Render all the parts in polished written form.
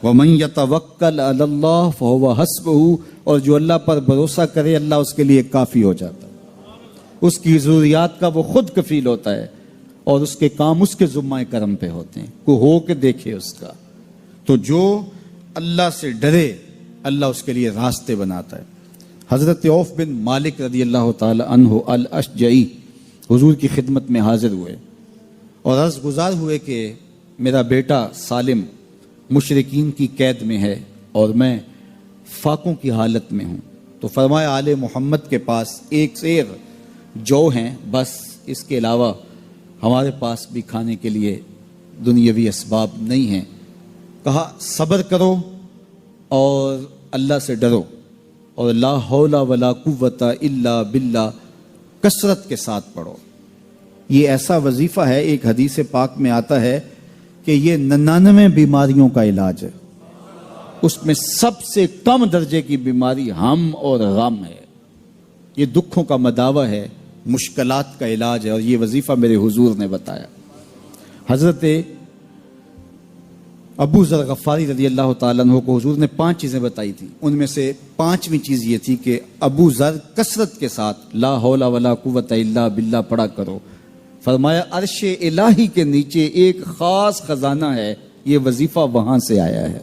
وَمَن يَتَوَكَّلْ عَلَى اللَّهِ فَهُوَ حَسْبُهُ، اور جو اللہ پر بھروسہ کرے اللہ اس کے لیے کافی ہو جاتا ہے، اس کی ضروریات کا وہ خود کفیل ہوتا ہے، اور اس کے کام اس کے ذمہ کرم پہ ہوتے ہیں، کو ہو کے دیکھے اس کا۔ تو جو اللہ سے ڈرے اللہ اس کے لیے راستے بناتا ہے۔ حضرت عوف بن مالک رضی اللہ تعالی عنہ الاشجعی حضور کی خدمت میں حاضر ہوئے اور عرض گزار ہوئے کہ میرا بیٹا سالم مشرکین کی قید میں ہے اور میں فاقوں کی حالت میں ہوں۔ تو فرمایا آل محمد کے پاس ایک سیر جو ہیں، بس اس کے علاوہ ہمارے پاس بھی کھانے کے لیے دنیاوی اسباب نہیں ہیں۔ کہا صبر کرو اور اللہ سے ڈرو، اور لا حول ولا قوت الا باللہ کثرت کے ساتھ پڑھو۔ یہ ایسا وظیفہ ہے، ایک حدیث پاک میں آتا ہے کہ یہ 99 بیماریوں کا علاج ہے، اس میں سب سے کم درجے کی بیماری ہم اور غم ہے۔ یہ دکھوں کا مداوع ہے، مشکلات کا علاج ہے، اور یہ وظیفہ میرے حضور نے بتایا۔ حضرت ابو ذر غفاری رضی اللہ تعالیٰ عنہ کو حضور نے 5 چیزیں بتائی تھی، ان میں سے 5ویں چیز یہ تھی کہ ابو ذر کثرت کے ساتھ لا حول ولا قوت الا باللہ پڑھا کرو۔ فرمایا عرش الہی کے نیچے ایک خاص خزانہ ہے، یہ وظیفہ وہاں سے آیا ہے۔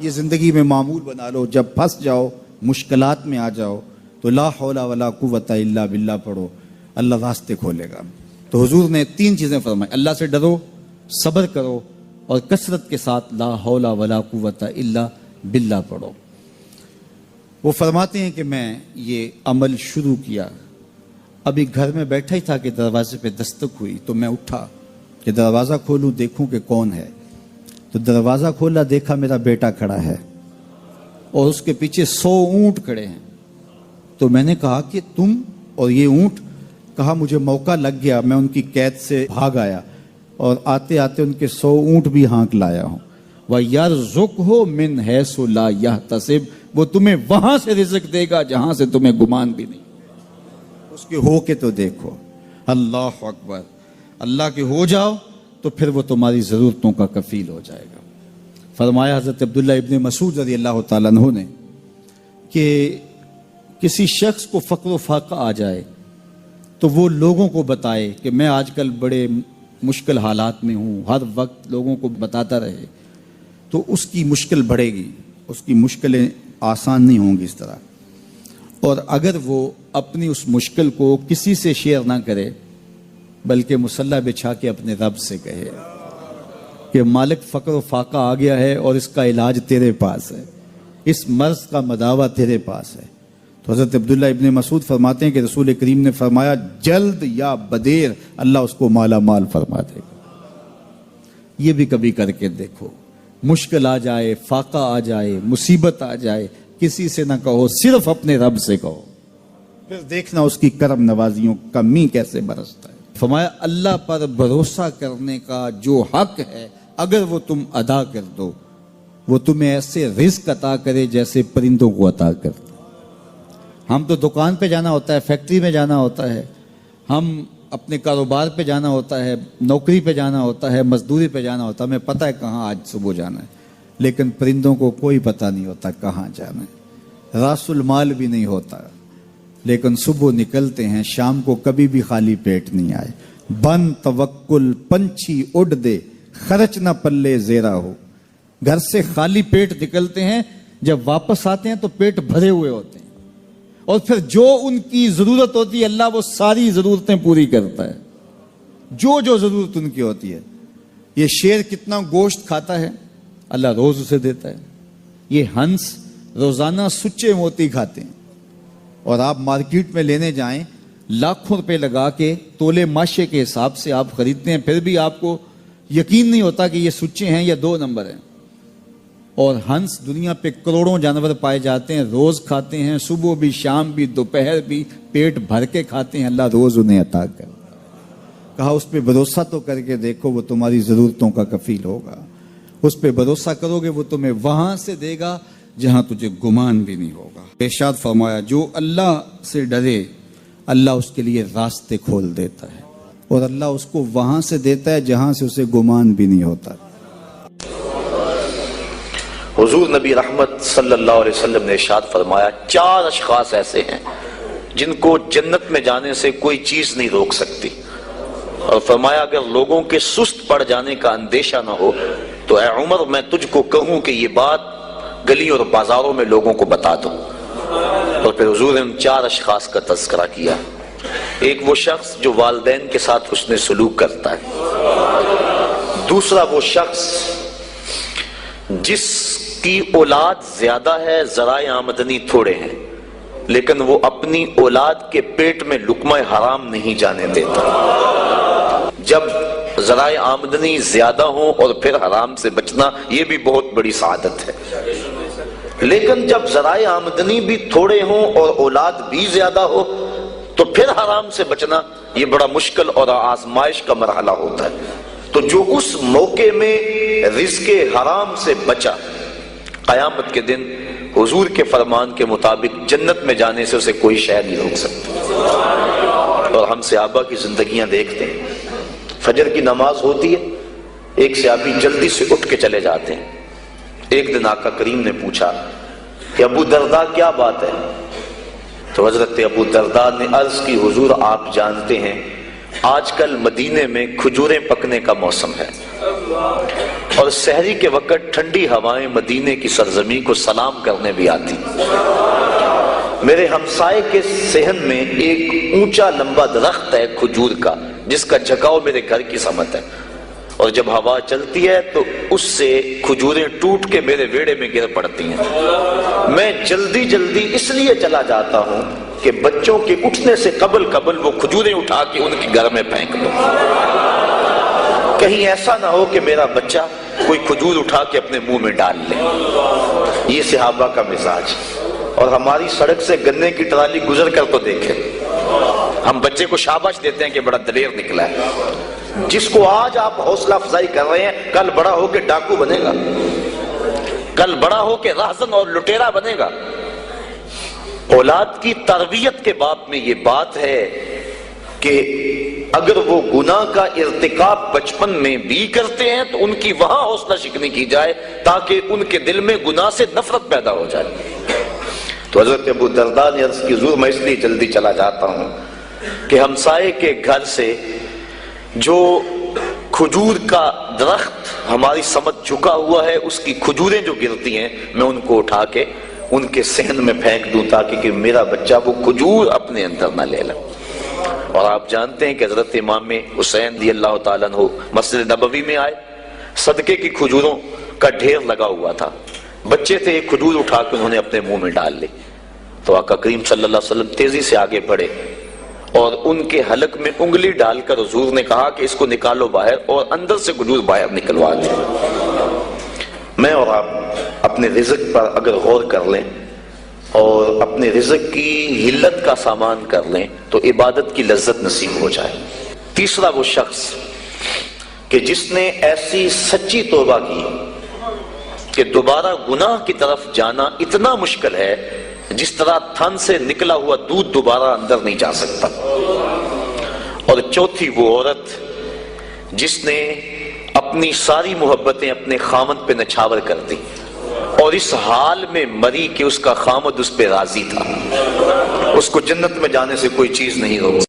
یہ زندگی میں معمول بنا لو، جب پھنس جاؤ، مشکلات میں آ جاؤ تو لا حول ولا قوت الا باللہ پڑھو، اللہ راستے کھولے گا۔ تو حضور نے 3 چیزیں فرمائی، اللہ سے ڈرو، صبر کرو، اور کثرت کے ساتھ لا حول ولا قوت الا باللہ پڑھو۔ وہ فرماتے ہیں کہ میں یہ عمل شروع کیا، ابھی گھر میں بیٹھا ہی تھا کہ دروازے پہ دستک ہوئی، تو میں اٹھا کہ دروازہ کھولوں دیکھوں کہ کون ہے۔ تو دروازہ کھولا، دیکھا میرا بیٹا کھڑا ہے اور اس کے پیچھے 100 اونٹ کھڑے ہیں۔ تو میں نے کہا کہ تم اور یہ اونٹ؟ کہا مجھے موقع لگ گیا، میں ان کی قید سے بھاگ آیا اور آتے آتے ان کے 100 اونٹ بھی ہانک لایا ہوں۔ وَيَرْزُقْهُ مِنْ حَيْثُ لَا يَحْتَسِبُ، وہ تمہیں وہاں سے رزق دے گا جہاں سے تمہیں گمان بھی نہیں۔ اس کے ہو کے تو دیکھو، اللہ اکبر، اللہ کے ہو جاؤ تو پھر وہ تمہاری ضرورتوں کا کفیل ہو جائے گا۔ فرمایا حضرت عبداللہ ابن مسعود رضی اللہ تعالیٰ عنہ نے کہ کسی شخص کو فقر و فاقہ آ جائے تو وہ لوگوں کو بتائے کہ میں آج کل بڑے مشکل حالات میں ہوں، ہر وقت لوگوں کو بتاتا رہے تو اس کی مشکل بڑھے گی، اس کی مشکلیں آسان نہیں ہوں گی اس طرح۔ اور اگر وہ اپنی اس مشکل کو کسی سے شیئر نہ کرے بلکہ مصلی بچھا کے اپنے رب سے کہے کہ مالک فقر و فاقہ آ گیا ہے اور اس کا علاج تیرے پاس ہے، اس مرض کا مداوع تیرے پاس ہے۔ تو حضرت عبداللہ ابن مسعود فرماتے ہیں کہ رسول کریم نے فرمایا جلد یا بدیر اللہ اس کو مالا مال فرما دے گا۔ یہ بھی کبھی کر کے دیکھو، مشکل آ جائے، فاقہ آ جائے، مصیبت آ جائے، کسی سے نہ کہو، صرف اپنے رب سے کہو، پھر دیکھنا اس کی کرم نوازیوں کا می کیسے برستا ہے۔ فرمایا اللہ پر بھروسہ کرنے کا جو حق ہے اگر وہ تم ادا کر دو، وہ تمہیں ایسے رزق عطا کرے جیسے پرندوں کو عطا کرتا۔ ہم تو دکان پہ جانا ہوتا ہے، فیکٹری میں جانا ہوتا ہے، ہم اپنے کاروبار پہ جانا ہوتا ہے، نوکری پہ جانا ہوتا ہے، مزدوری پہ جانا ہوتا ہے، ہمیں پتہ ہے کہاں آج صبح جانا ہے، لیکن پرندوں کو کوئی پتہ نہیں ہوتا کہاں جانا ہے، راس المال بھی نہیں ہوتا، لیکن صبح نکلتے ہیں، شام کو کبھی بھی خالی پیٹ نہیں آئے۔ بن توکل پنچھی اڑ دے، خرچ نہ پلے زیرا ہو۔ گھر سے خالی پیٹ نکلتے ہیں، جب واپس آتے ہیں تو پیٹ بھرے ہوئے ہوتے ہیں، اور پھر جو ان کی ضرورت ہوتی ہے اللہ وہ ساری ضرورتیں پوری کرتا ہے، جو ضرورت ان کی ہوتی ہے۔ یہ شیر کتنا گوشت کھاتا ہے اللہ روز اسے دیتا ہے۔ یہ ہنس روزانہ سچے موتی کھاتے ہیں، اور آپ مارکیٹ میں لینے جائیں لاکھوں روپے لگا کے تولے ماشے کے حساب سے آپ خریدتے ہیں، پھر بھی آپ کو یقین نہیں ہوتا کہ یہ سچے ہیں یا 2 نمبر ہیں۔ اور ہنس دنیا پہ کروڑوں جانور پائے جاتے ہیں، روز کھاتے ہیں، صبح بھی، شام بھی، دوپہر بھی، پیٹ بھر کے کھاتے ہیں، اللہ روز انہیں عطا کرتا ہے۔ کہا اس پہ بھروسہ تو کر کے دیکھو، وہ تمہاری ضرورتوں کا کفیل ہوگا۔ اس پہ بھروسہ کرو گے وہ تمہیں وہاں سے دے گا جہاں تجھے گمان بھی نہیں ہوگا۔ ارشاد فرمایا جو اللہ سے ڈرے اللہ اس کے لیے راستے کھول دیتا ہے، اور اللہ اس کو وہاں سے دیتا ہے جہاں سے اسے گمان بھی نہیں ہوتا۔ حضور نبی رحمت صلی اللہ علیہ وسلم نے ارشاد فرمایا 4 اشخاص ایسے ہیں جن کو جنت میں جانے سے کوئی چیز نہیں روک سکتی، اور فرمایا اگر لوگوں کے سست پڑ جانے کا اندیشہ نہ ہو تو اے عمر میں تجھ کو کہوں کہ یہ بات گلی اور بازاروں میں لوگوں کو بتا دو۔ اور پھر حضور نے ان 4 اشخاص کا تذکرہ کیا۔ ایک وہ شخص جو والدین کے ساتھ حسن سلوک کرتا ہے، دوسرا وہ شخص جس کی اولاد زیادہ ہے ذرائع آمدنی تھوڑے ہیں لیکن وہ اپنی اولاد کے پیٹ میں لقمہ حرام نہیں جانے دیتا۔ جب ذرائع آمدنی زیادہ ہوں اور پھر حرام سے بچنا یہ بھی بہت بڑی سعادت ہے، لیکن جب ذرائع آمدنی بھی تھوڑے ہوں اور اولاد بھی زیادہ ہو تو پھر حرام سے بچنا یہ بڑا مشکل اور آزمائش کا مرحلہ ہوتا ہے۔ تو جو اس موقع میں رزق حرام سے بچا، قیامت کے دن حضور کے فرمان کے مطابق جنت میں جانے سے اسے کوئی شے نہیں روک سکتا۔ اور ہم صحابہ کی زندگیاں دیکھتے ہیں، فجر کی نماز ہوتی ہے، ایک صحابی جلدی سے اٹھ کے چلے جاتے ہیں۔ ایک دن آقا کریم نے پوچھا کہ ابو درداء کیا بات ہے؟ تو حضرت ابو درداء نے عرض کی حضور آپ جانتے ہیں آج کل مدینے میں کھجوریں پکنے کا موسم ہے اور سحری کے وقت ٹھنڈی ہوائیں مدینے کی سرزمین کو سلام کرنے بھی آتی۔ میرے ہمسائے کے صحن میں ایک اونچا لمبا درخت ہے کھجور کا جس کا جھکاؤ میرے گھر کی سمت ہے، اور جب ہوا چلتی ہے تو اس سے کھجوریں ٹوٹ کے میرے ویڑے میں گر پڑتی ہیں۔ میں جلدی جلدی اس لیے چلا جاتا ہوں کہ بچوں کے اٹھنے سے قبل وہ کھجوریں اٹھا کے ان کے گھر میں پھینک دو، کہیں ایسا نہ ہو کہ میرا بچہ کوئی کھجور اٹھا کے اپنے منہ میں ڈال لے۔ یہ صحابہ کا مزاج۔ اور ہماری سڑک سے گنے کی ٹرالی گزر کر تو دیکھیں، ہم بچے کو شاباش دیتے ہیں کہ بڑا دلیر نکلا ہے۔ جس کو آج آپ حوصلہ افزائی کر رہے ہیں کل بڑا ہو کے ڈاکو بنے گا، کل بڑا ہو کے راہزن اور لٹیرا بنے گا۔ اولاد کی تربیت کے باب میں یہ بات ہے کہ اگر وہ گناہ کا ارتکاب بچپن میں بھی کرتے ہیں تو ان کی وہاں حوصلہ شکنی کی جائے تاکہ ان کے دل میں گناہ سے نفرت پیدا ہو جائے۔ تو حضرت ابو درداء نے عرض کی حضور میں اس لیے جلدی چلا جاتا ہوں کہ ہمسائے کے گھر سے جو کھجور کا درخت ہماری سمت جھکا ہوا ہے اس کی کھجوریں جو گرتی ہیں میں ان کو اٹھا کے ان کے صحن میں پھینک دوں تاکہ کہ میرا بچہ وہ کھجور اپنے اندر نہ لے لے۔ اور آپ جانتے ہیں کہ حضرت امام حسین رضی اللہ تعالیٰ عنہ مسجد نبوی میں آئے، صدقے کی کھجوروں کا ڈھیر لگا ہوا تھا، بچے تھے ایک کھجور اٹھا کے انہوں نے اپنے منہ میں ڈال لی۔ تو آقا کریم صلی اللہ علیہ وسلم تیزی سے آگے بڑھے اور ان کے حلق میں انگلی ڈال کر حضور نے کہا کہ اس کو نکالو باہر اور اندر سے کھجور باہر نکلوا دیں۔ میں اور آپ اپنے رزق پر اگر غور کر لیں اور اپنے رزق کی حلت کا سامان کر لیں تو عبادت کی لذت نصیب ہو جائے۔ تیسرا وہ شخص کہ جس نے ایسی سچی توبہ کی کہ دوبارہ گناہ کی طرف جانا اتنا مشکل ہے جس طرح تھن سے نکلا ہوا دودھ دوبارہ اندر نہیں جا سکتا۔ اور چوتھی وہ عورت جس نے اپنی ساری محبتیں اپنے خامد پہ نچھاور کر دی اور اس حال میں مری کہ اس کا خامد اس پہ راضی تھا، اس کو جنت میں جانے سے کوئی چیز نہیں روک